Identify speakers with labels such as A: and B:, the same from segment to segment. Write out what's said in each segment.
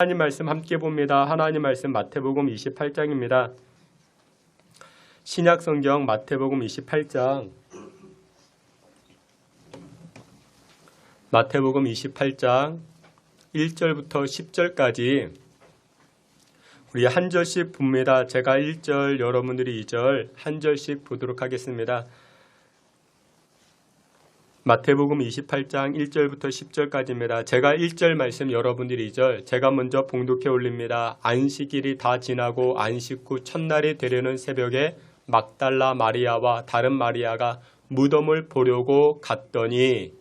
A: 하나님 말씀 함께 봅니다. 하나님 말씀 마태복음 28장입니다. 신약성경 마태복음 28장 마태복음 28장 1절부터 10절까지 우리 한 절씩 봅니다. 제가 1절, 여러분들이 2절 한 절씩 보도록 하겠습니다. 마태복음 28장 1절부터 10절까지입니다. 제가 1절 말씀, 여러분들이 2절, 제가 먼저 봉독해 올립니다. 안식일이 다 지나고 안식 후 첫날이 되려는 새벽에 막달라 마리아와 다른 마리아가 무덤을 보려고 갔더니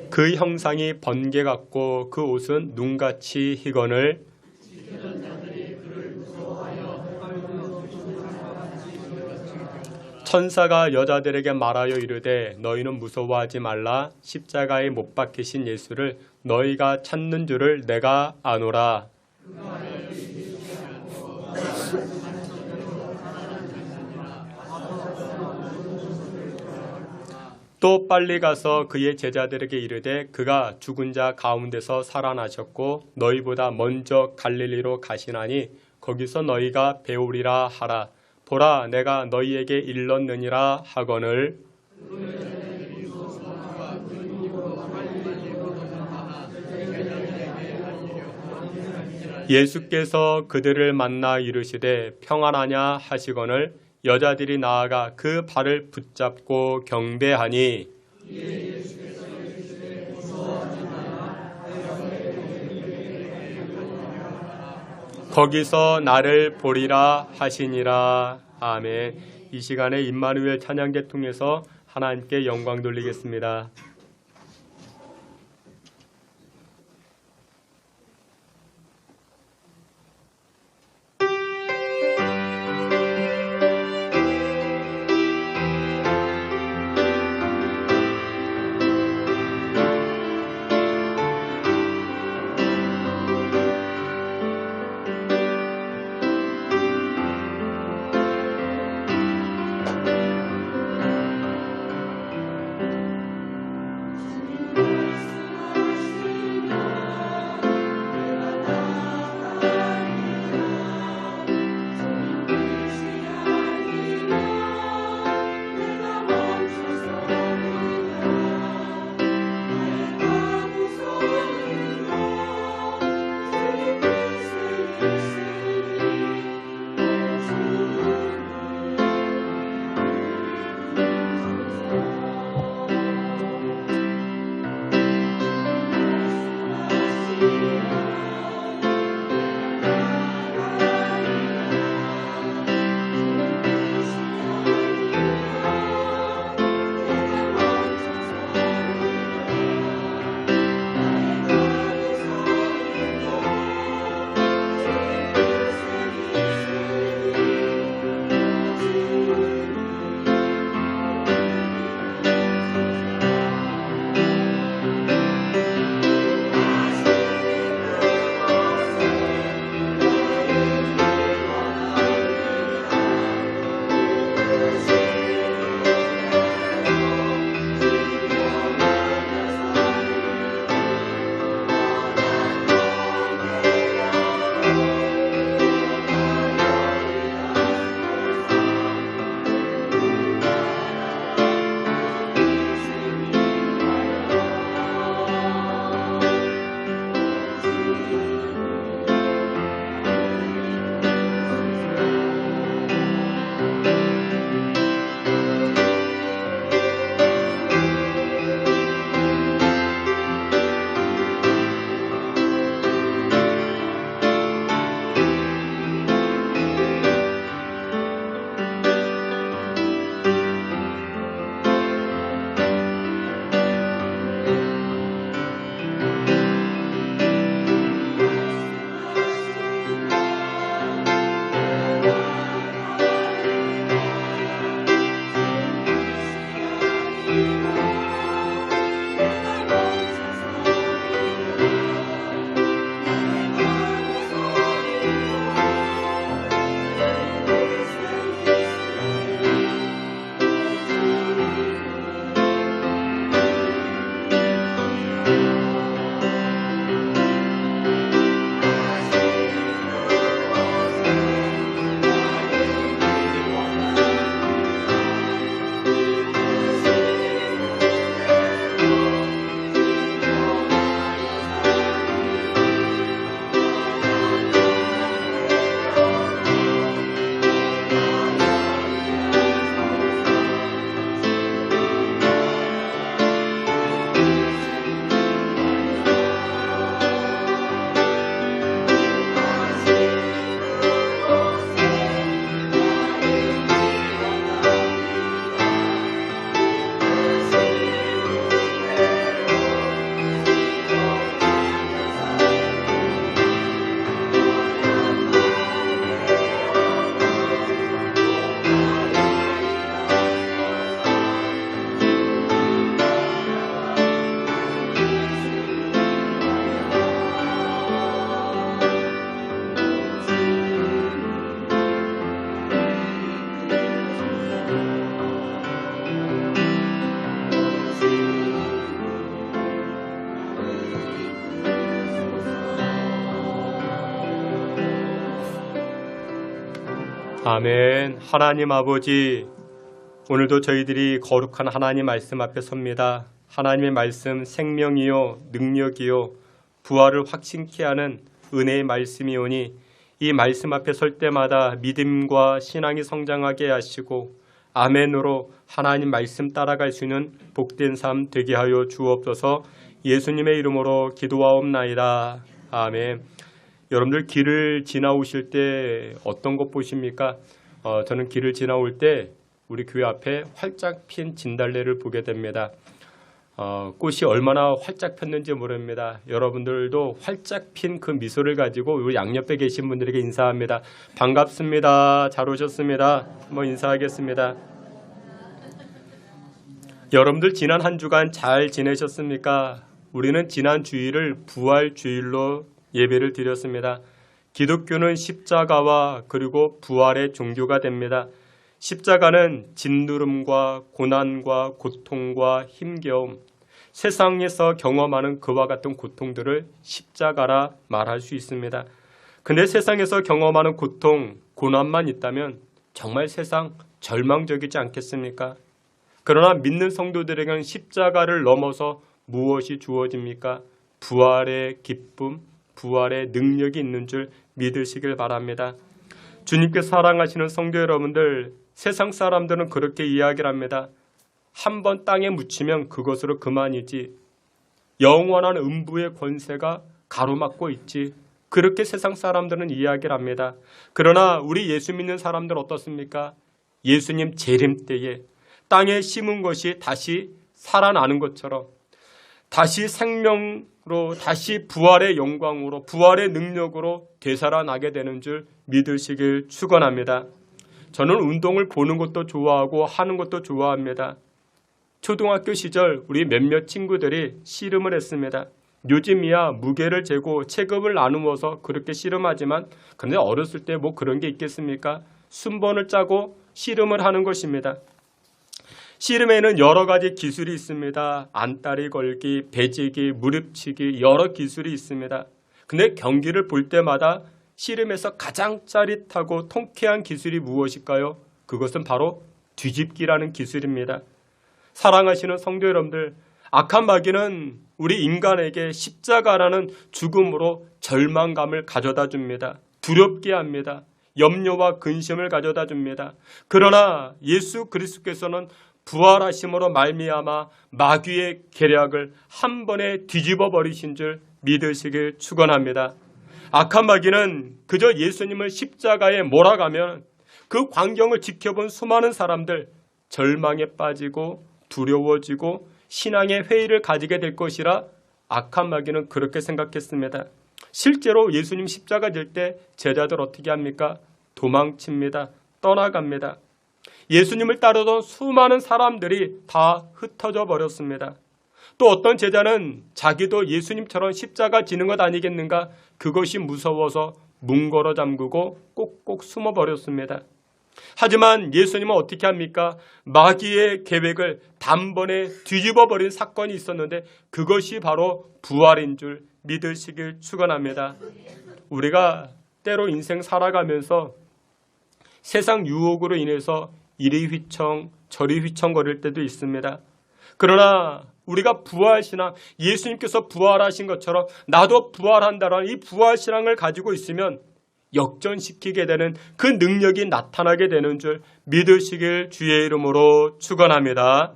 A: 그 형상이 번개 같고 그 옷은 눈같이 희거늘 천사가 여자들에게 말하여 이르되 너희는 무서워하지 말라. 십자가에 못 박히신 예수를 너희가 찾는 줄을 내가 아노라. 또 빨리 가서 그의 제자들에게 이르되 그가 죽은 자 가운데서 살아나셨고 너희보다 먼저 갈릴리로 가시나니 거기서 너희가 배우리라 하라. 보라, 내가 너희에게 일렀느니라 하거늘 예수께서 그들을 만나 이르시되 평안하냐 하시거늘 여자들이 나아가 그 발을 붙잡고 경배하니 거기서 나를 보리라 하시니라. 아멘. 이 시간에 임마누엘 찬양대 통해서 하나님께 영광 돌리겠습니다. 아멘. 하나님 아버지, 오늘도 저희들이 거룩한 하나님 말씀 앞에 섭니다. 하나님의 말씀 생명이요 능력이요 부활을 확신케 하는 은혜의 말씀이오니 이 말씀 앞에 설 때마다 믿음과 신앙이 성장하게 하시고 아멘으로 하나님 말씀 따라갈 수 있는 복된 삶 되게 하여 주옵소서. 예수님의 이름으로 기도하옵나이다. 아멘. 여러분들 길을 지나오실 때 어떤 것 보십니까? 저는 길을 지나올 때 우리 교회 앞에 활짝 핀 진달래를 보게 됩니다. 꽃이 얼마나 활짝 폈는지 모릅니다. 여러분들도 활짝 핀 그 미소를 가지고 우리 양옆에 계신 분들에게 인사합니다. 반갑습니다. 잘 오셨습니다. 한번 인사하겠습니다. 여러분들 지난 한 주간 잘 지내셨습니까? 우리는 지난 주일을 부활주일로 예배를 드렸습니다. 기독교는 십자가와 그리고 부활의 종교가 됩니다. 십자가는 짓누름과 고난과 고통과 힘겨움, 세상에서 경험하는 그와 같은 고통들을 십자가라 말할 수 있습니다. 근데 세상에서 경험하는 고통, 고난만 있다면 정말 세상 절망적이지 않겠습니까? 그러나 믿는 성도들에게는 십자가를 넘어서 무엇이 주어집니까? 부활의 기쁨, 부활의 능력이 있는 줄 믿으시길 바랍니다. 주님께 사랑하시는 성도 여러분들, 세상 사람들은 그렇게 이야기를 합니다. 한 번 땅에 묻히면 그것으로 그만이지. 영원한 음부의 권세가 가로막고 있지. 그렇게 세상 사람들은 이야기를 합니다. 그러나 우리 예수 믿는 사람들 어떻습니까? 예수님 재림 때에 땅에 심은 것이 다시 살아나는 것처럼 다시 생명으로 다시 부활의 영광으로 부활의 능력으로 되살아나게 되는 줄 믿으시길 축원합니다. 저는 운동을 보는 것도 좋아하고 하는 것도 좋아합니다. 초등학교 시절 우리 몇몇 친구들이 씨름을 했습니다. 요즘이야 무게를 재고 체급을 나누어서 그렇게 씨름하지만 그런데 어렸을 때 뭐 그런 게 있겠습니까? 순번을 짜고 씨름을 하는 것입니다. 씨름에는 여러 가지 기술이 있습니다. 안다리 걸기, 배지기, 무릎치기 여러 기술이 있습니다. 근데 경기를 볼 때마다 씨름에서 가장 짜릿하고 통쾌한 기술이 무엇일까요? 그것은 바로 뒤집기라는 기술입니다. 사랑하시는 성도 여러분들, 악한 마귀는 우리 인간에게 십자가라는 죽음으로 절망감을 가져다 줍니다. 두렵게 합니다. 염려와 근심을 가져다 줍니다. 그러나 예수 그리스도께서는 부활하심으로 말미암아 마귀의 계략을 한 번에 뒤집어 버리신 줄 믿으시길 축원합니다. 악한 마귀는 그저 예수님을 십자가에 몰아가면 그 광경을 지켜본 수많은 사람들 절망에 빠지고 두려워지고 신앙의 회의를 가지게 될 것이라 악한 마귀는 그렇게 생각했습니다. 실제로 예수님 십자가 질 때 제자들 어떻게 합니까? 도망칩니다. 떠나갑니다. 예수님을 따르던 수많은 사람들이 다 흩어져 버렸습니다. 또 어떤 제자는 자기도 예수님처럼 십자가 지는 것 아니겠는가? 그것이 무서워서 문 걸어 잠그고 꼭꼭 숨어 버렸습니다. 하지만 예수님은 어떻게 합니까? 마귀의 계획을 단번에 뒤집어 버린 사건이 있었는데 그것이 바로 부활인 줄 믿으시길 축원합니다. 우리가 때로 인생 살아가면서 세상 유혹으로 인해서 이리 휘청 저리 휘청거릴 때도 있습니다. 그러나 우리가 부활신앙, 예수님께서 부활하신 것처럼 나도 부활한다라는 이 부활신앙을 가지고 있으면 역전시키게 되는 그 능력이 나타나게 되는 줄 믿으시길 주의 이름으로 축원합니다.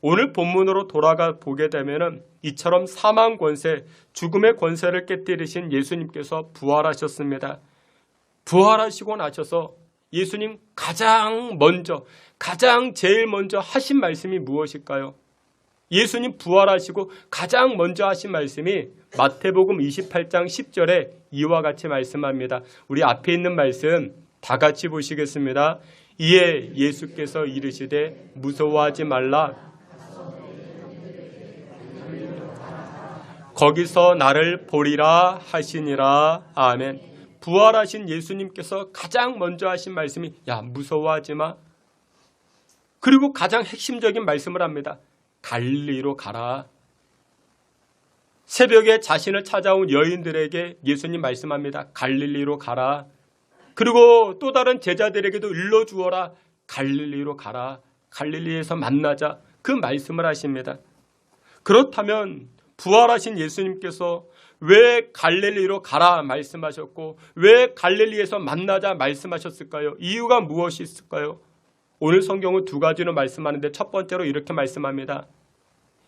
A: 오늘 본문으로 돌아가 보게 되면 이처럼 사망 권세, 죽음의 권세를 깨뜨리신 예수님께서 부활하셨습니다. 부활하시고 나셔서 예수님 가장 제일 먼저 하신 말씀이 무엇일까요? 예수님 부활하시고 가장 먼저 하신 말씀이 마태복음 28장 10절에 이와 같이 말씀합니다. 우리 앞에 있는 말씀 다 같이 보시겠습니다. 이에 예수께서 이르시되 무서워하지 말라. 거기서 나를 보리라 하시니라. 아멘. 부활하신 예수님께서 가장 먼저 하신 말씀이 야 무서워하지 마. 그리고 가장 핵심적인 말씀을 합니다. 갈릴리로 가라. 새벽에 자신을 찾아온 여인들에게 예수님 말씀합니다. 갈릴리로 가라. 그리고 또 다른 제자들에게도 일러주어라. 갈릴리로 가라. 갈릴리에서 만나자. 그 말씀을 하십니다. 그렇다면 부활하신 예수님께서 왜 갈릴리로 가라 말씀하셨고 왜 갈릴리에서 만나자 말씀하셨을까요? 이유가 무엇이 있을까요? 오늘 성경은 두 가지로 말씀하는데 첫 번째로 이렇게 말씀합니다.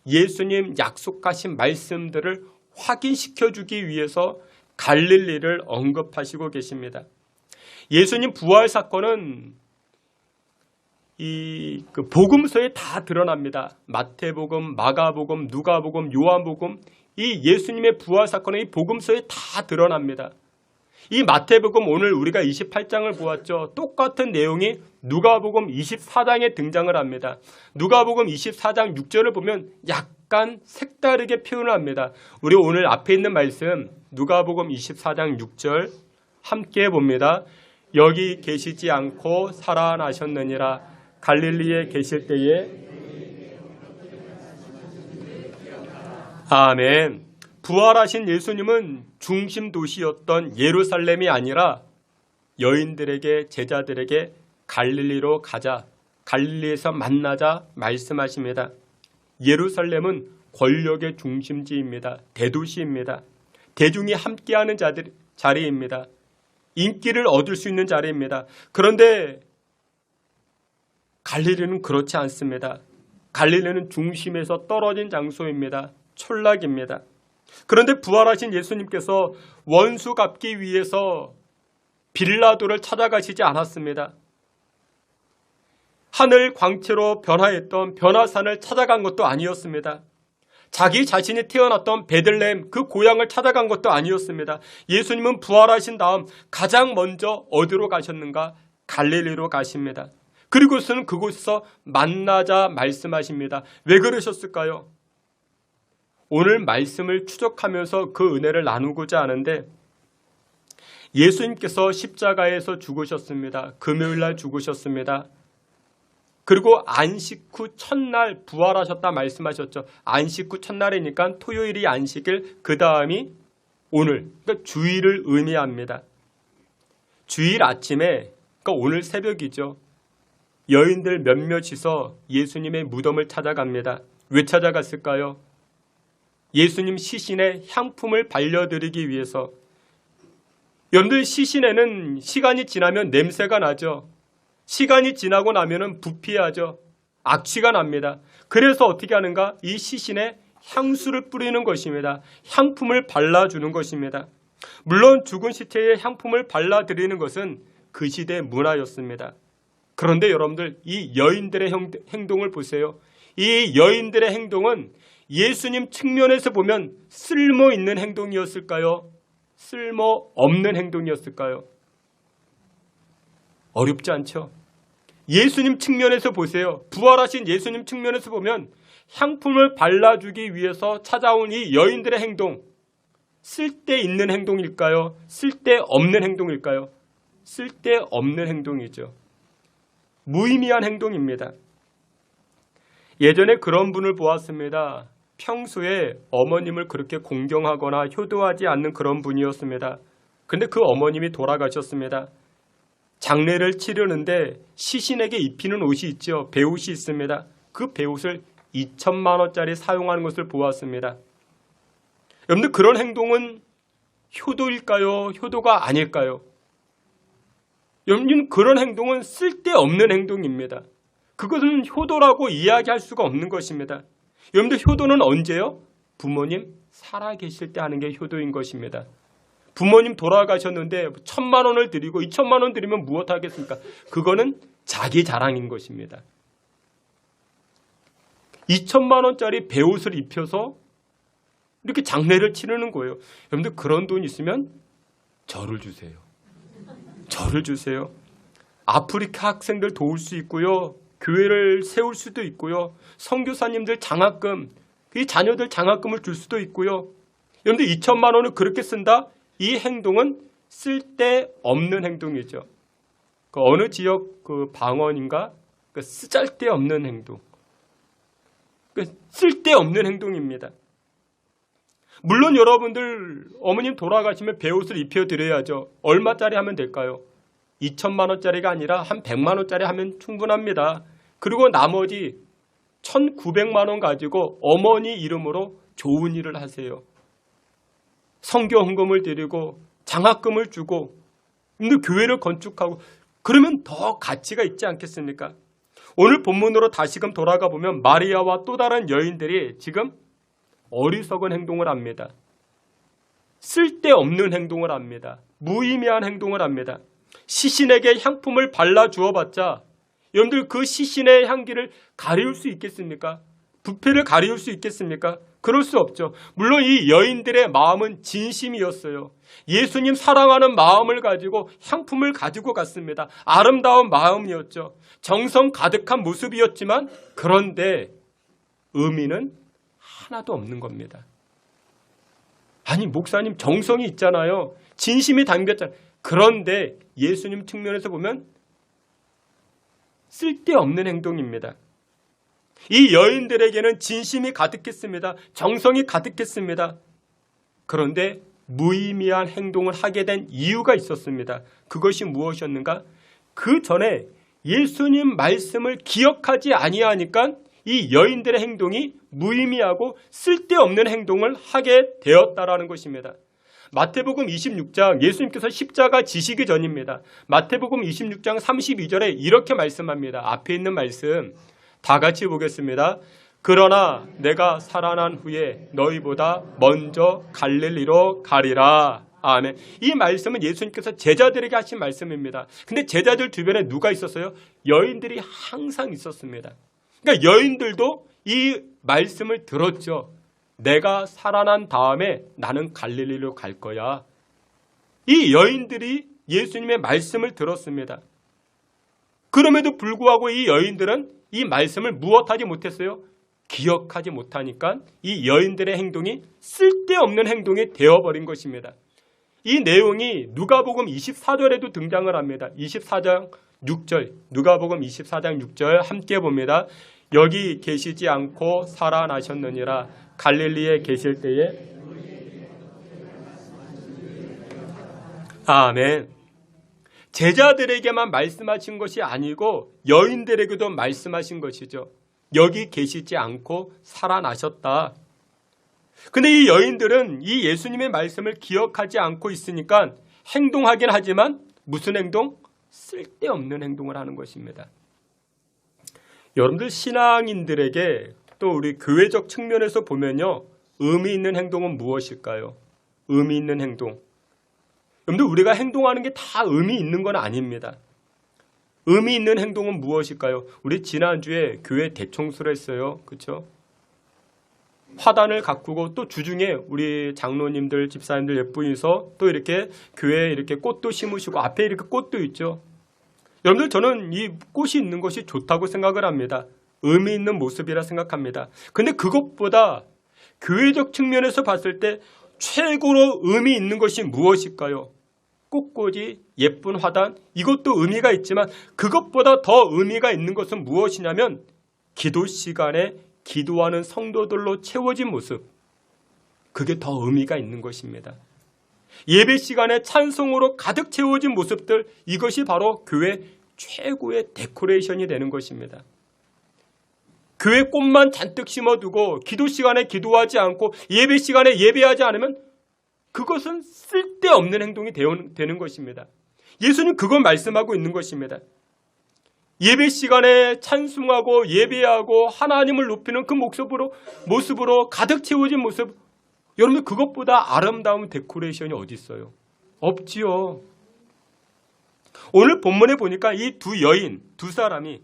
A: 예수님 약속하신 말씀들을 확인시켜주기 위해서 갈릴리를 언급하시고 계십니다. 예수님 부활 사건은 그 복음서에 다 드러납니다. 마태복음, 마가복음, 누가복음, 요한복음, 이 예수님의 부활 사건은 이 복음서에 다 드러납니다. 이 마태복음 오늘 우리가 28장을 보았죠. 똑같은 내용이 누가복음 24장에 등장을 합니다. 누가복음 24장 6절을 보면 약간 색다르게 표현을 합니다. 우리 오늘 앞에 있는 말씀 누가복음 24장 6절 함께 봅니다. 여기 계시지 않고 살아나셨느니라. 갈릴리에 계실 때에 아멘. 부활하신 예수님은 중심 도시였던 예루살렘이 아니라 여인들에게 제자들에게 갈릴리로 가자, 갈릴리에서 만나자 말씀하십니다. 예루살렘은 권력의 중심지입니다. 대도시입니다. 대중이 함께하는 자리입니다. 인기를 얻을 수 있는 자리입니다. 그런데 갈릴리는 그렇지 않습니다. 갈릴리는 중심에서 떨어진 장소입니다. 촌락입니다. 그런데 부활하신 예수님께서 원수 갚기 위해서 빌라도를 찾아가시지 않았습니다. 하늘 광채로 변화했던 변화산을 찾아간 것도 아니었습니다. 자기 자신이 태어났던 베들레헴 그 고향을 찾아간 것도 아니었습니다. 예수님은 부활하신 다음 가장 먼저 어디로 가셨는가? 갈릴리로 가십니다. 그리고서는 그곳에서 만나자 말씀하십니다. 왜 그러셨을까요? 오늘 말씀을 추적하면서 그 은혜를 나누고자 하는데 예수님께서 십자가에서 죽으셨습니다. 금요일날 죽으셨습니다. 그리고 안식 후 첫날 부활하셨다 말씀하셨죠. 안식 후 첫날이니까 토요일이 안식일, 그 다음이 오늘, 그러니까 주일을 의미합니다. 주일 아침에, 그러니까 오늘 새벽이죠. 여인들 몇몇이서 예수님의 무덤을 찾아갑니다. 왜 찾아갔을까요? 예수님 시신에 향품을 발려드리기 위해서. 여러분들 시신에는 시간이 지나면 냄새가 나죠. 시간이 지나고 나면은 부패하죠. 악취가 납니다. 그래서 어떻게 하는가? 이 시신에 향수를 뿌리는 것입니다. 향품을 발라주는 것입니다. 물론 죽은 시체에 향품을 발라드리는 것은 그 시대의 문화였습니다. 그런데 여러분들 이 여인들의 행동을 보세요. 이 여인들의 행동은 예수님 측면에서 보면 쓸모 있는 행동이었을까요? 쓸모 없는 행동이었을까요? 어렵지 않죠? 예수님 측면에서 보세요. 부활하신 예수님 측면에서 보면 향품을 발라주기 위해서 찾아온 이 여인들의 행동, 쓸데있는 행동일까요? 쓸데없는 행동일까요? 쓸데없는 행동이죠. 무의미한 행동입니다. 예전에 그런 분을 보았습니다. 평소에 어머님을 그렇게 공경하거나 효도하지 않는 그런 분이었습니다. 그런데 그 어머님이 돌아가셨습니다. 장례를 치르는데 시신에게 입히는 옷이 있죠. 배옷이 있습니다. 그 배옷을 2천만 원짜리 사용하는 것을 보았습니다. 여러분들 그런 행동은 효도일까요? 효도가 아닐까요? 여러분 그런 행동은 쓸데없는 행동입니다. 그것은 효도라고 이야기할 수가 없는 것입니다. 여러분들 효도는 언제요? 부모님 살아계실 때 하는 게 효도인 것입니다. 부모님 돌아가셨는데 1,000만 원을 드리고 2,000만 원 드리면 무엇 하겠습니까? 그거는 자기 자랑인 것입니다. 2,000만 원짜리 배옷을 입혀서 이렇게 장례를 치르는 거예요. 여러분들 그런 돈 있으면 저를 주세요. 저를 주세요. 아프리카 학생들 도울 수 있고요. 교회를 세울 수도 있고요. 선교사님들 장학금, 이 자녀들 장학금을 줄 수도 있고요. 여러분들 2,000만 원을 그렇게 쓴다? 이 행동은 쓸데없는 행동이죠. 그 어느 지역 그 방언인가? 그 쓰잘데없는 행동. 그 쓸데없는 행동입니다. 물론 여러분들 어머님 돌아가시면 배옷을 입혀드려야죠. 얼마짜리 하면 될까요? 2천만 원짜리가 아니라 한 100만 원짜리 하면 충분합니다. 그리고 나머지 1,900만 원 가지고 어머니 이름으로 좋은 일을 하세요. 성교 헌금을 드리고 장학금을 주고 근데 교회를 건축하고 그러면 더 가치가 있지 않겠습니까? 오늘 본문으로 다시금 돌아가 보면 마리아와 또 다른 여인들이 지금 어리석은 행동을 합니다. 쓸데없는 행동을 합니다. 무의미한 행동을 합니다. 시신에게 향품을 발라 주어봤자 여러분들 그 시신의 향기를 가리울 수 있겠습니까? 부패를 가리울 수 있겠습니까? 그럴 수 없죠. 물론 이 여인들의 마음은 진심이었어요. 예수님 사랑하는 마음을 가지고 향품을 가지고 갔습니다. 아름다운 마음이었죠. 정성 가득한 모습이었지만 그런데 의미는 하나도 없는 겁니다. 아니 목사님 정성이 있잖아요. 진심이 담겼잖아요. 그런데 예수님 측면에서 보면 쓸데없는 행동입니다. 이 여인들에게는 진심이 가득했습니다. 정성이 가득했습니다. 그런데 무의미한 행동을 하게 된 이유가 있었습니다. 그것이 무엇이었는가? 그 전에 예수님 말씀을 기억하지 아니하니까 이 여인들의 행동이 무의미하고 쓸데없는 행동을 하게 되었다라는 것입니다. 마태복음 26장 예수님께서 십자가 지시기 전입니다. 마태복음 26장 32절에 이렇게 말씀합니다. 앞에 있는 말씀 다 같이 보겠습니다. 그러나 내가 살아난 후에 너희보다 먼저 갈릴리로 가리라. 아멘. 이 말씀은 예수님께서 제자들에게 하신 말씀입니다. 근데 제자들 주변에 누가 있었어요? 여인들이 항상 있었습니다. 그러니까 여인들도 이 말씀을 들었죠. 내가 살아난 다음에 나는 갈릴리로 갈 거야. 이 여인들이 예수님의 말씀을 들었습니다. 그럼에도 불구하고 이 여인들은 이 말씀을 무엇하지 못했어요? 기억하지 못하니까 이 여인들의 행동이 쓸데없는 행동이 되어버린 것입니다. 이 내용이 누가복음 24절에도 등장을 합니다. 24장 6절 누가복음 24장 6절 함께 봅니다. 여기 계시지 않고 살아나셨느니라 갈릴리에 계실 때에 아멘. 제자들에게만 말씀하신 것이 아니고 여인들에게도 말씀하신 것이죠. 여기 계시지 않고 살아나셨다. 근데 이 여인들은 이 예수님의 말씀을 기억하지 않고 있으니까 행동하긴 하지만 무슨 행동? 쓸데없는 행동을 하는 것입니다. 여러분들 신앙인들에게 또 우리 교회적 측면에서 보면요. 의미 있는 행동은 무엇일까요? 의미 있는 행동. 여러분들 우리가 행동하는 게 다 의미 있는 건 아닙니다. 의미 있는 행동은 무엇일까요? 우리 지난주에 교회 대청소를 했어요. 그렇죠? 화단을 가꾸고 또 주중에 우리 장로님들, 집사님들 예쁘이서 또 이렇게 교회에 이렇게 꽃도 심으시고 앞에 이렇게 꽃도 있죠. 여러분들 저는 이 꽃이 있는 것이 좋다고 생각을 합니다. 의미 있는 모습이라 생각합니다. 근데 그것보다 교회적 측면에서 봤을 때 최고로 의미 있는 것이 무엇일까요? 꽃꽂이, 예쁜 화단, 이것도 의미가 있지만 그것보다 더 의미가 있는 것은 무엇이냐면 기도 시간에 기도하는 성도들로 채워진 모습. 그게 더 의미가 있는 것입니다. 예배 시간에 찬송으로 가득 채워진 모습들, 이것이 바로 교회 최고의 데코레이션이 되는 것입니다. 교회 꽃만 잔뜩 심어두고 기도 시간에 기도하지 않고 예배 시간에 예배하지 않으면 그것은 쓸데없는 행동이 되는 것입니다. 예수님 그걸 말씀하고 있는 것입니다. 예배 시간에 찬송하고 예배하고 하나님을 높이는 그 모습으로 가득 채워진 모습, 여러분 그것보다 아름다운 데코레이션이 어디 있어요? 없지요. 오늘 본문에 보니까 이 두 여인, 두 사람이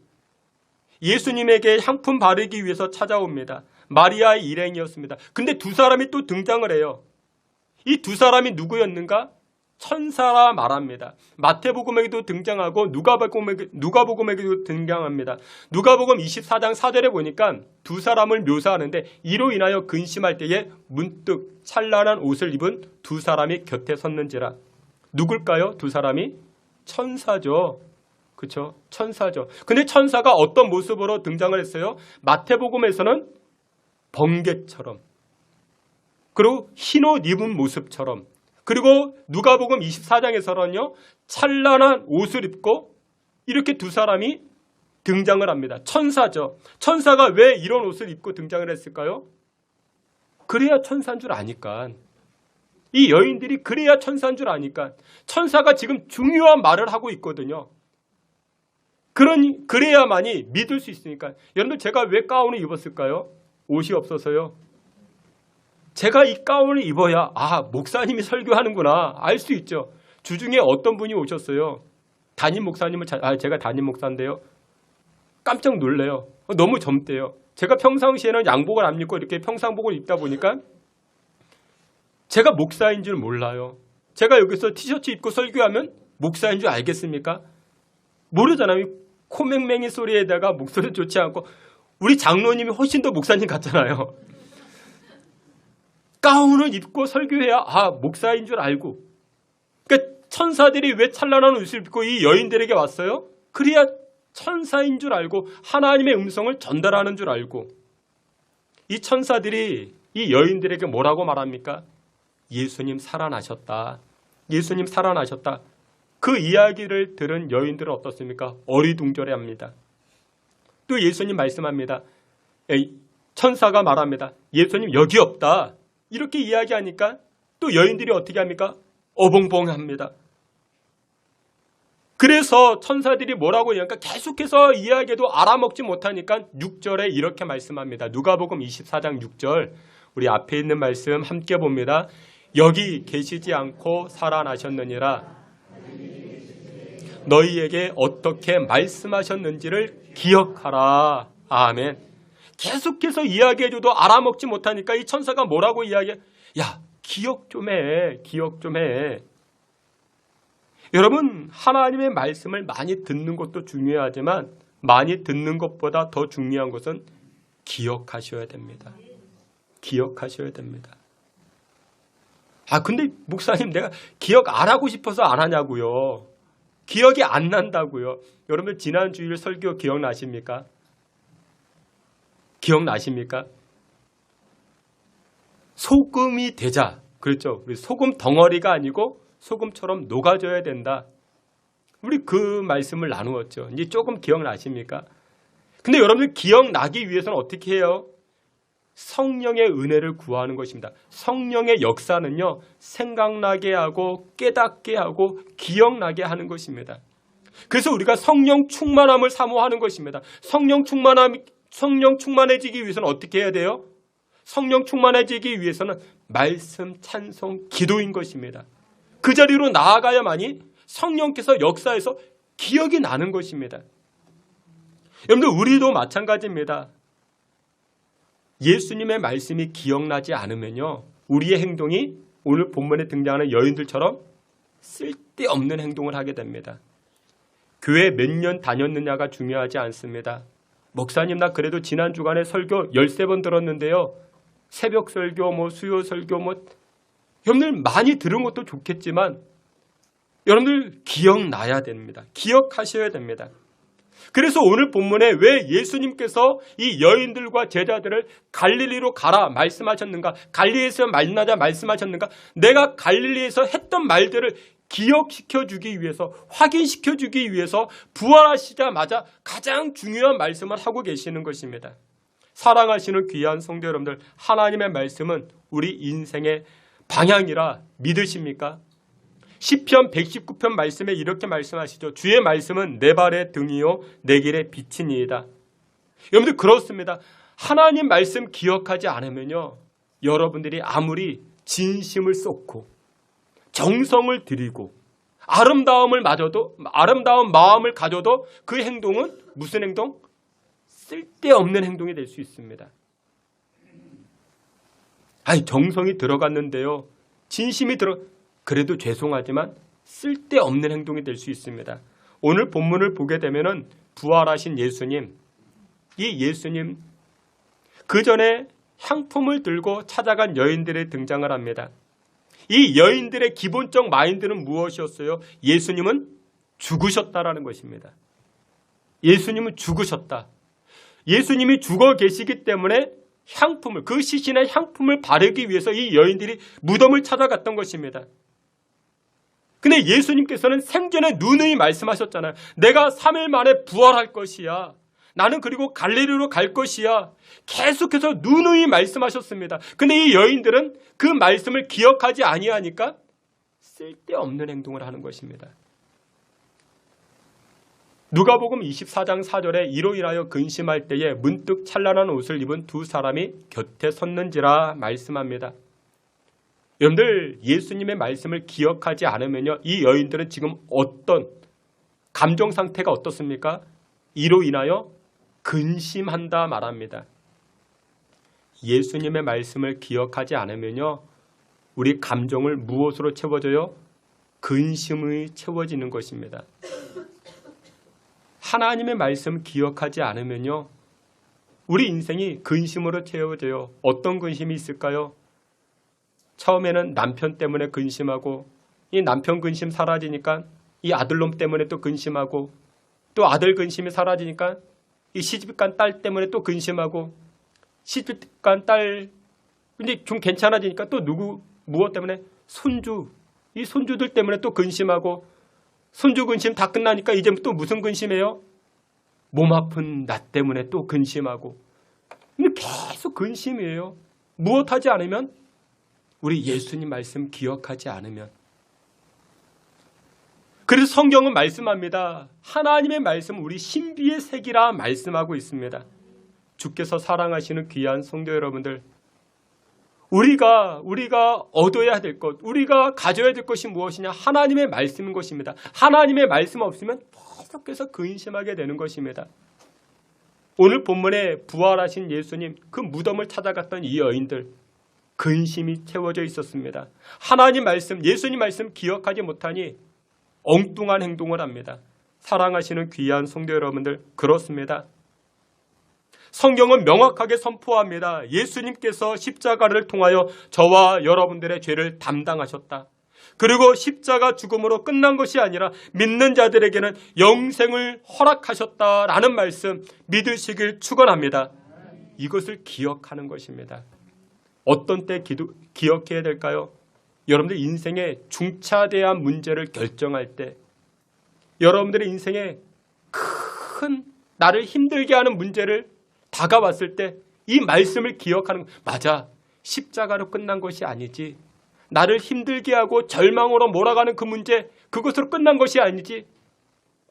A: 예수님에게 향품 바르기 위해서 찾아옵니다. 마리아의 일행이었습니다. 근데 두 사람이 또 등장을 해요. 이 두 사람이 누구였는가? 천사라 말합니다. 마태복음에도 등장하고 누가복음에도 등장합니다. 누가복음 24장 4절에 보니까 두 사람을 묘사하는데 이로 인하여 근심할 때에 문득 찬란한 옷을 입은 두 사람이 곁에 섰는지라. 누굴까요? 두 사람이? 천사죠. 그렇죠? 천사죠. 근데 천사가 어떤 모습으로 등장을 했어요? 마태복음에서는 번개처럼, 그리고 흰옷 입은 모습처럼, 그리고 누가복음 24장에서는요. 찬란한 옷을 입고 이렇게 두 사람이 등장을 합니다. 천사죠. 천사가 왜 이런 옷을 입고 등장을 했을까요? 그래야 천사인 줄 아니까. 이 여인들이 그래야 천사인 줄 아니까. 천사가 지금 중요한 말을 하고 있거든요. 그래야만이 믿을 수 있으니까. 여러분들 제가 왜 가운을 입었을까요? 옷이 없어서요. 제가 이 가운을 입어야 목사님이 설교하는구나 알 수 있죠. 주중에 어떤 분이 오셨어요. 담임 목사님을 제가 담임 목사인데요. 깜짝 놀래요. 너무 젊대요. 제가 평상시에는 양복을 안 입고 이렇게 평상복을 입다 보니까 제가 목사인 줄 몰라요. 제가 여기서 티셔츠 입고 설교하면 목사인 줄 알겠습니까? 모르잖아요. 코맹맹이 소리에다가 목소리 좋지 않고 우리 장로님이 훨씬 더 목사님 같잖아요. 가운을 입고 설교해야 목사인 줄 알고. 그러니까 천사들이 왜 찬란한 옷을 입고 이 여인들에게 왔어요? 그래야 천사인 줄 알고 하나님의 음성을 전달하는 줄 알고. 이 천사들이 이 여인들에게 뭐라고 말합니까? 예수님 살아나셨다. 예수님 살아나셨다. 그 이야기를 들은 여인들은 어떻습니까? 어리둥절해합니다. 또 예수님 말씀합니다. 천사가 말합니다. 예수님 여기 없다. 이렇게 이야기하니까 또 여인들이 어떻게 합니까? 어벙벙합니다. 그래서 천사들이 뭐라고 하니까 계속해서 이야기해도 알아먹지 못하니까 6절에 이렇게 말씀합니다. 누가복음 24장 6절 우리 앞에 있는 말씀 함께 봅니다. 여기 계시지 않고 살아나셨느니라. 너희에게 어떻게 말씀하셨는지를 기억하라. 아멘. 계속해서 이야기해줘도 알아먹지 못하니까 이 천사가 뭐라고 이야기해? 야, 기억 좀 해. 기억 좀 해. 여러분, 하나님의 말씀을 많이 듣는 것도 중요하지만 많이 듣는 것보다 더 중요한 것은 기억하셔야 됩니다. 기억하셔야 됩니다. 근데 목사님 내가 기억 안 하고 싶어서 안 하냐고요. 기억이 안 난다고요. 여러분 지난 주일 설교 기억나십니까? 기억나십니까? 소금이 되자. 그렇죠. 우리 소금 덩어리가 아니고 소금처럼 녹아져야 된다. 우리 그 말씀을 나누었죠. 이제 조금 기억나십니까? 근데 여러분들 기억나기 위해서는 어떻게 해요? 성령의 은혜를 구하는 것입니다. 성령의 역사는요, 생각나게 하고 깨닫게 하고 기억나게 하는 것입니다. 그래서 우리가 성령 충만함을 사모하는 것입니다. 성령 충만해지기 위해서는 어떻게 해야 돼요? 성령 충만해지기 위해서는 말씀, 찬송, 기도인 것입니다. 그 자리로 나아가야만이 성령께서 역사에서 기억이 나는 것입니다. 여러분들 우리도 마찬가지입니다. 예수님의 말씀이 기억나지 않으면요, 우리의 행동이 오늘 본문에 등장하는 여인들처럼 쓸데없는 행동을 하게 됩니다. 교회 몇 년 다녔느냐가 중요하지 않습니다. 목사님 나 그래도 지난 주간에 설교 13번 들었는데요. 새벽 설교, 수요 설교, 여러분들 많이 들은 것도 좋겠지만 여러분들 기억나야 됩니다. 기억하셔야 됩니다. 그래서 오늘 본문에 왜 예수님께서 이 여인들과 제자들을 갈릴리로 가라 말씀하셨는가? 갈릴리에서 만나자 말씀하셨는가? 내가 갈릴리에서 했던 말들을 기억시켜주기 위해서, 확인시켜주기 위해서 부활하시자마자 가장 중요한 말씀을 하고 계시는 것입니다. 사랑하시는 귀한 성도 여러분들, 하나님의 말씀은 우리 인생의 방향이라 믿으십니까? 시편 119편 말씀에 이렇게 말씀하시죠. 주의 말씀은 내 발의 등이요 내 길의 빛이니이다. 여러분들 그렇습니다. 하나님 말씀 기억하지 않으면요, 여러분들이 아무리 진심을 쏟고 정성을 들이고 아름다운 마음을 가져도 그 행동은 무슨 행동? 쓸데없는 행동이 될 수 있습니다. 정성이 들어갔는데요, 진심이 그래도 죄송하지만 쓸데없는 행동이 될 수 있습니다. 오늘 본문을 보게 되면은 부활하신 예수님, 이 예수님 그 전에 향품을 들고 찾아간 여인들의 등장을 합니다. 이 여인들의 기본적 마인드는 무엇이었어요? 예수님은 죽으셨다라는 것입니다. 예수님은 죽으셨다. 예수님이 죽어 계시기 때문에 그 시신의 향품을 바르기 위해서 이 여인들이 무덤을 찾아갔던 것입니다. 근데 예수님께서는 생전에 누누이 말씀하셨잖아요. 내가 3일 만에 부활할 것이야. 나는 그리고 갈릴리로 갈 것이야. 계속해서 누누이 말씀하셨습니다. 근데 이 여인들은 그 말씀을 기억하지 아니하니까 쓸데없는 행동을 하는 것입니다. 누가복음 24장 4절에 이로 인하여 근심할 때에 문득 찬란한 옷을 입은 두 사람이 곁에 섰는지라 말씀합니다. 여러분들, 예수님의 말씀을 기억하지 않으면요, 이 여인들은 지금 어떤 감정 상태가 어떻습니까? 이로 인하여 근심한다 말합니다. 예수님의 말씀을 기억하지 않으면요, 우리 감정을 무엇으로 채워져요? 근심이 채워지는 것입니다. 하나님의 말씀 기억하지 않으면요, 우리 인생이 근심으로 채워져요. 어떤 근심이 있을까요? 처음에는 남편 때문에 근심하고, 이 남편 근심 사라지니까 이 아들놈 때문에 또 근심하고, 또 아들 근심이 사라지니까 이 시집간 딸 때문에 또 근심하고, 시집간 딸 근데 좀 괜찮아지니까 또 무엇 때문에 손주, 이 손주들 때문에 또 근심하고, 손주 근심 다 끝나니까 이제 또 무슨 근심해요? 몸 아픈 나 때문에 또 근심하고. 근데 계속 근심이에요. 무엇하지 않으면? 우리 예수님 말씀 기억하지 않으면. 그래서 성경은 말씀합니다. 하나님의 말씀 우리 신비의 색이라 말씀하고 있습니다. 주께서 사랑하시는 귀한 성도 여러분들, 우리가 얻어야 될 것, 우리가 가져야 될 것이 무엇이냐? 하나님의 말씀인 것입니다. 하나님의 말씀 없으면 계속해서 근심하게 되는 것입니다. 오늘 본문에 부활하신 예수님, 그 무덤을 찾아갔던 이 여인들, 근심이 채워져 있었습니다. 하나님 말씀, 예수님 말씀 기억하지 못하니 엉뚱한 행동을 합니다. 사랑하시는 귀한 성도 여러분들, 그렇습니다. 성경은 명확하게 선포합니다. 예수님께서 십자가를 통하여 저와 여러분들의 죄를 담당하셨다. 그리고 십자가 죽음으로 끝난 것이 아니라 믿는 자들에게는 영생을 허락하셨다라는 말씀 믿으시길 축원합니다. 이것을 기억하는 것입니다. 어떤 때 기억해야 될까요? 여러분들 인생의 중차대한 문제를 결정할 때, 여러분들의 인생에 큰 나를 힘들게 하는 문제를 다가왔을 때 이 말씀을 기억하는 것. 맞아, 십자가로 끝난 것이 아니지. 나를 힘들게 하고 절망으로 몰아가는 그 문제, 그것으로 끝난 것이 아니지.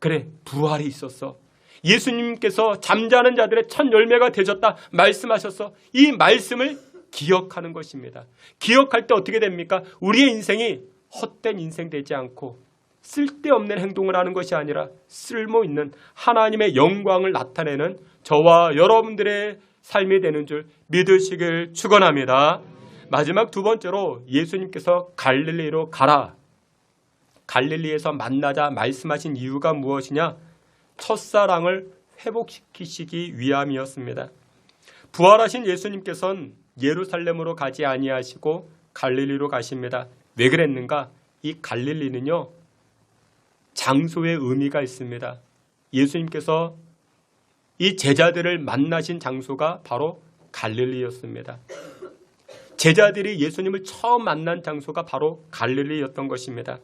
A: 그래, 부활이 있었어. 예수님께서 잠자는 자들의 첫 열매가 되셨다 말씀하셨어. 이 말씀을 기억하는 것입니다. 기억할 때 어떻게 됩니까? 우리의 인생이 헛된 인생 되지 않고 쓸데없는 행동을 하는 것이 아니라 쓸모있는 하나님의 영광을 나타내는 저와 여러분들의 삶이 되는 줄 믿으시길 축원합니다. 마지막 두 번째로 예수님께서 갈릴리로 가라, 갈릴리에서 만나자 말씀하신 이유가 무엇이냐? 첫사랑을 회복시키시기 위함이었습니다. 부활하신 예수님께서는 예루살렘으로 가지 아니하시고 갈릴리로 가십니다. 왜 그랬는가? 이 갈릴리는요, 장소의 의미가 있습니다. 예수님께서 이 제자들을 만나신 장소가 바로 갈릴리였습니다. 제자들이 예수님을 처음 만난 장소가 바로 갈릴리였던 것입니다.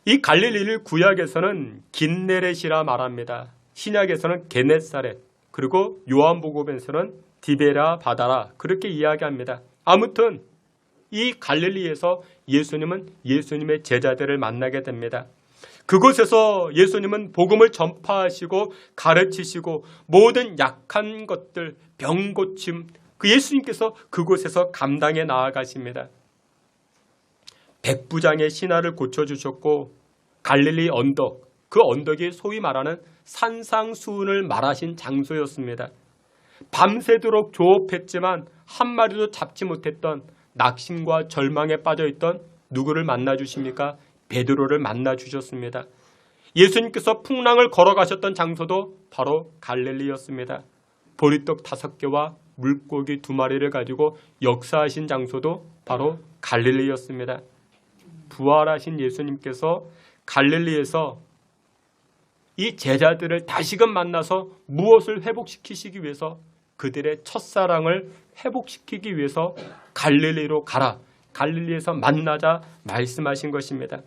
A: 이 갈릴리를 구약에서는 긴네렛이라 말합니다. 신약에서는 게네사렛, 그리고 요한복음에서는 디베라 바다라, 그렇게 이야기합니다. 아무튼 이 갈릴리에서 예수님은 예수님의 제자들을 만나게 됩니다. 그곳에서 예수님은 복음을 전파하시고 가르치시고 모든 약한 것들, 병 고침, 그 예수님께서 그곳에서 감당해 나아가십니다. 백부장의 신하를 고쳐주셨고, 갈릴리 언덕, 그 언덕이 소위 말하는 산상수훈을 말하신 장소였습니다. 밤새도록 조업했지만 한 마리도 잡지 못했던, 낙심과 절망에 빠져있던 누구를 만나주십니까? 베드로를 만나주셨습니다. 예수님께서 풍랑을 걸어가셨던 장소도 바로 갈릴리였습니다. 보리떡 5개와 물고기 2마리를 가지고 역사하신 장소도 바로 갈릴리였습니다. 부활하신 예수님께서 갈릴리에서 이 제자들을 다시금 만나서 무엇을 회복시키시기 위해서, 그들의 첫사랑을 회복시키기 위해서 갈릴리로 가라, 갈릴리에서 만나자 말씀하신 것입니다.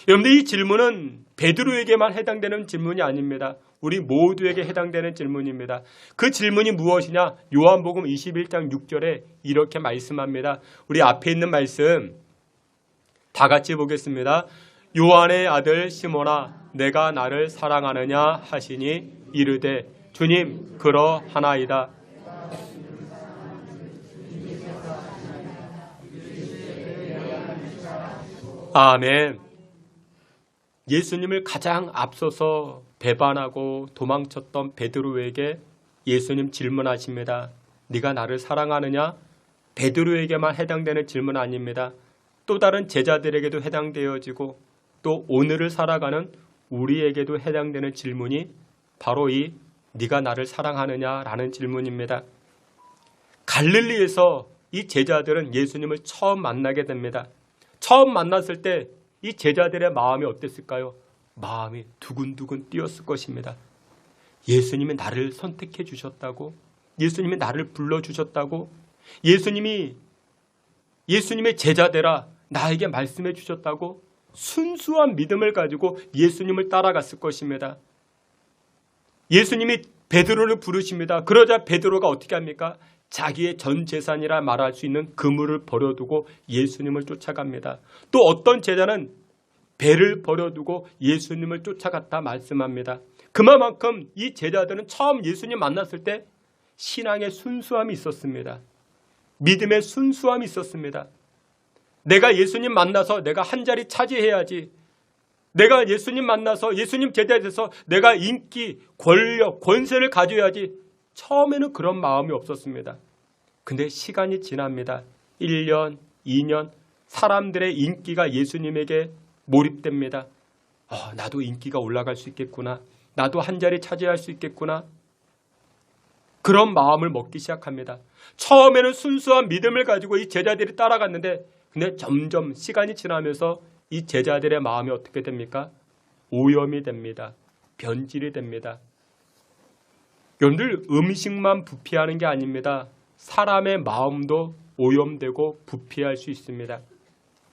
A: 여러분들 이 질문은 베드로에게만 해당되는 질문이 아닙니다. 우리 모두에게 해당되는 질문입니다. 그 질문이 무엇이냐? 요한복음 21장 6절에 이렇게 말씀합니다. 우리 앞에 있는 말씀 다 같이 보겠습니다. 요한의 아들 시몬아 내가 나를 사랑하느냐 하시니 이르되 주님 그러하나이다. 아멘. 예수님을 가장 앞서서 배반하고 도망쳤던 베드로에게 예수님 질문하십니다. 네가 나를 사랑하느냐? 베드로에게만 해당되는 질문 아닙니다. 또 다른 제자들에게도 해당되어지고 또 오늘을 살아가는 우리에게도 해당되는 질문이 바로 이 네가 나를 사랑하느냐라는 질문입니다. 갈릴리에서 이 제자들은 예수님을 처음 만나게 됩니다. 처음 만났을 때 이 제자들의 마음이 어땠을까요? 마음이 두근두근 뛰었을 것입니다. 예수님이 나를 선택해 주셨다고, 예수님이 나를 불러주셨다고, 예수님의 제자되라 나에게 말씀해 주셨다고 순수한 믿음을 가지고 예수님을 따라갔을 것입니다. 예수님이 베드로를 부르십니다. 그러자 베드로가 어떻게 합니까? 자기의 전 재산이라 말할 수 있는 그물을 버려두고 예수님을 쫓아갑니다. 또 어떤 제자는 배를 버려두고 예수님을 쫓아갔다 말씀합니다. 그만큼 이 제자들은 처음 예수님 만났을 때 신앙의 순수함이 있었습니다. 믿음의 순수함이 있었습니다. 내가 예수님 만나서 내가 한 자리 차지해야지. 내가 예수님 만나서 예수님 제자에 돼서 내가 인기, 권력, 권세를 가져야지. 처음에는 그런 마음이 없었습니다. 근데 시간이 지납니다. 1년, 2년 사람들의 인기가 예수님에게 몰입됩니다. 나도 인기가 올라갈 수 있겠구나. 나도 한 자리 차지할 수 있겠구나. 그런 마음을 먹기 시작합니다. 처음에는 순수한 믿음을 가지고 이 제자들이 따라갔는데 근데 점점 시간이 지나면서 이 제자들의 마음이 어떻게 됩니까? 오염이 됩니다. 변질이 됩니다. 여러분들 음식만 부패하는 게 아닙니다. 사람의 마음도 오염되고 부패할 수 있습니다.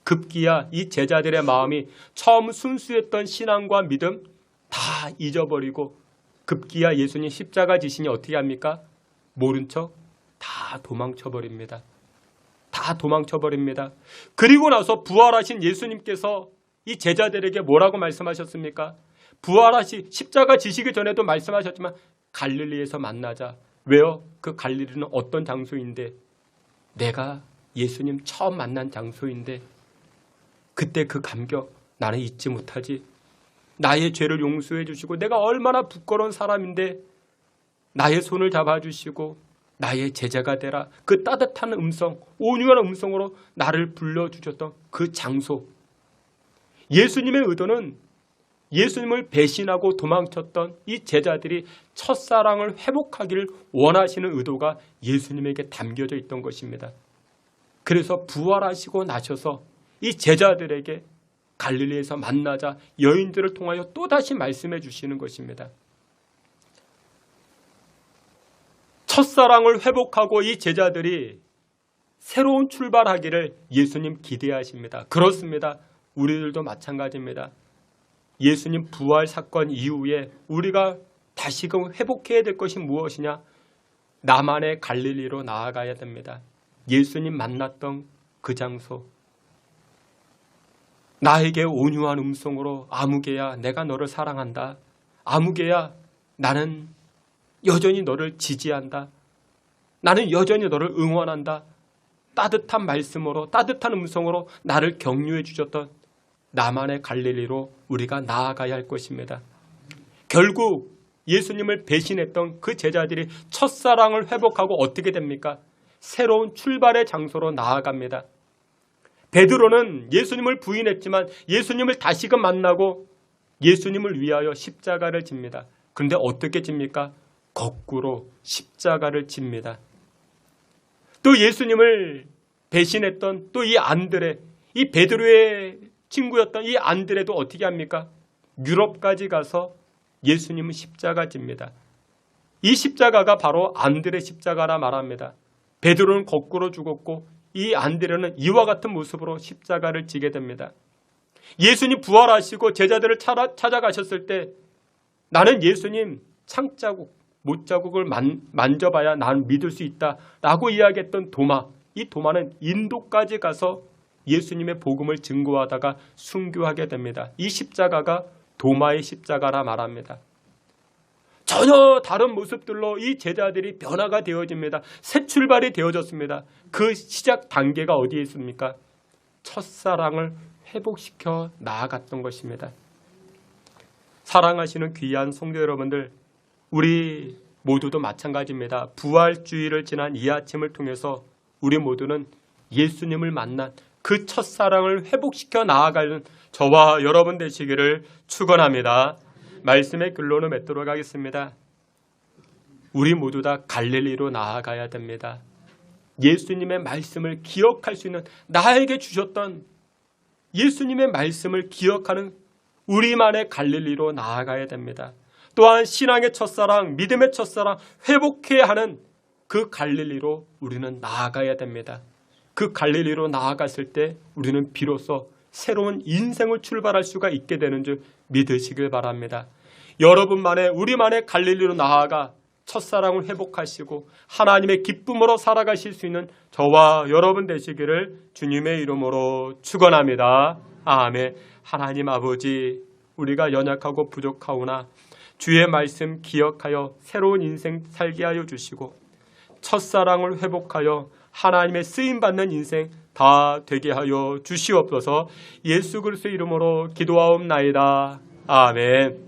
A: 급기야 이 제자들의 마음이 처음 순수했던 신앙과 믿음 다 잊어버리고 급기야 예수님 십자가 지시니 어떻게 합니까? 모른 척 다 도망쳐버립니다. 다 도망쳐버립니다. 그리고 나서 부활하신 예수님께서 이 제자들에게 뭐라고 말씀하셨습니까? 부활하시 십자가 지시기 전에도 말씀하셨지만 갈릴리에서 만나자. 왜요? 그 갈릴리는 어떤 장소인데 내가 예수님 처음 만난 장소인데 그때 그 감격 나는 잊지 못하지. 나의 죄를 용서해 주시고 내가 얼마나 부끄러운 사람인데 나의 손을 잡아주시고 나의 제자가 되라. 그 따뜻한 음성, 온유한 음성으로 나를 불러주셨던 그 장소. 예수님의 의도는 예수님을 배신하고 도망쳤던 이 제자들이 첫사랑을 회복하기를 원하시는 의도가 예수님에게 담겨져 있던 것입니다. 그래서 부활하시고 나셔서 이 제자들에게 갈릴리에서 만나자 여인들을 통하여 또다시 말씀해 주시는 것입니다. 첫사랑을 회복하고 이 제자들이 새로운 출발하기를 예수님 기대하십니다. 그렇습니다. 우리들도 마찬가지입니다. 예수님 부활 사건 이후에 우리가 다시금 회복해야 될 것이 무엇이냐? 나만의 갈릴리로 나아가야 됩니다. 예수님 만났던 그 장소. 나에게 온유한 음성으로 아무개야 내가 너를 사랑한다. 아무개야 나는 여전히 너를 지지한다. 나는 여전히 너를 응원한다. 따뜻한 말씀으로 따뜻한 음성으로 나를 격려해 주셨던 나만의 갈릴리로 우리가 나아가야 할 것입니다. 결국 예수님을 배신했던 그 제자들이 첫사랑을 회복하고 어떻게 됩니까? 새로운 출발의 장소로 나아갑니다. 베드로는 예수님을 부인했지만 예수님을 다시금 만나고 예수님을 위하여 십자가를 집니다. 그런데 어떻게 집니까? 거꾸로 십자가를 집니다. 또 예수님을 배신했던 또 이 안드레, 이 베드로의 친구였던 이 안드레도 어떻게 합니까? 유럽까지 가서 예수님은 십자가 집니다. 이 십자가가 바로 안드레 십자가라 말합니다. 베드로는 거꾸로 죽었고 이 안드레는 이와 같은 모습으로 십자가를 지게 됩니다. 예수님 부활하시고 제자들을 찾아가셨을 때 나는 예수님 창자국, 못자국을 만져봐야 난 믿을 수 있다라고 이야기했던 도마, 이 도마는 인도까지 가서 예수님의 복음을 증거하다가 순교하게 됩니다. 이 십자가가 도마의 십자가라 말합니다. 전혀 다른 모습들로 이 제자들이 변화가 되어집니다. 새 출발이 되어졌습니다. 그 시작 단계가 어디에 있습니까? 첫사랑을 회복시켜 나아갔던 것입니다. 사랑하시는 귀한 성도 여러분들, 우리 모두도 마찬가지입니다. 부활주의를 지난 이 아침을 통해서 우리 모두는 예수님을 만난 그 첫사랑을 회복시켜 나아가는 저와 여러분 되시기를 축원합니다. 말씀의 결론을 맺도록 하겠습니다. 우리 모두 다 갈릴리로 나아가야 됩니다. 예수님의 말씀을 기억할 수 있는, 나에게 주셨던 예수님의 말씀을 기억하는 우리만의 갈릴리로 나아가야 됩니다. 또한 신앙의 첫사랑, 믿음의 첫사랑 회복해야 하는 그 갈릴리로 우리는 나아가야 됩니다. 그 갈릴리로 나아갔을 때 우리는 비로소 새로운 인생을 출발할 수가 있게 되는 줄 믿으시길 바랍니다. 여러분만의, 우리만의 갈릴리로 나아가 첫사랑을 회복하시고 하나님의 기쁨으로 살아가실 수 있는 저와 여러분 되시기를 주님의 이름으로 축원합니다. 아멘. 하나님 아버지, 우리가 연약하고 부족하오나 주의 말씀 기억하여 새로운 인생 살게 하여 주시고 첫사랑을 회복하여 하나님의 쓰임받는 인생 다 되게 하여 주시옵소서. 예수 그리스도의 이름으로 기도하옵나이다. 아멘.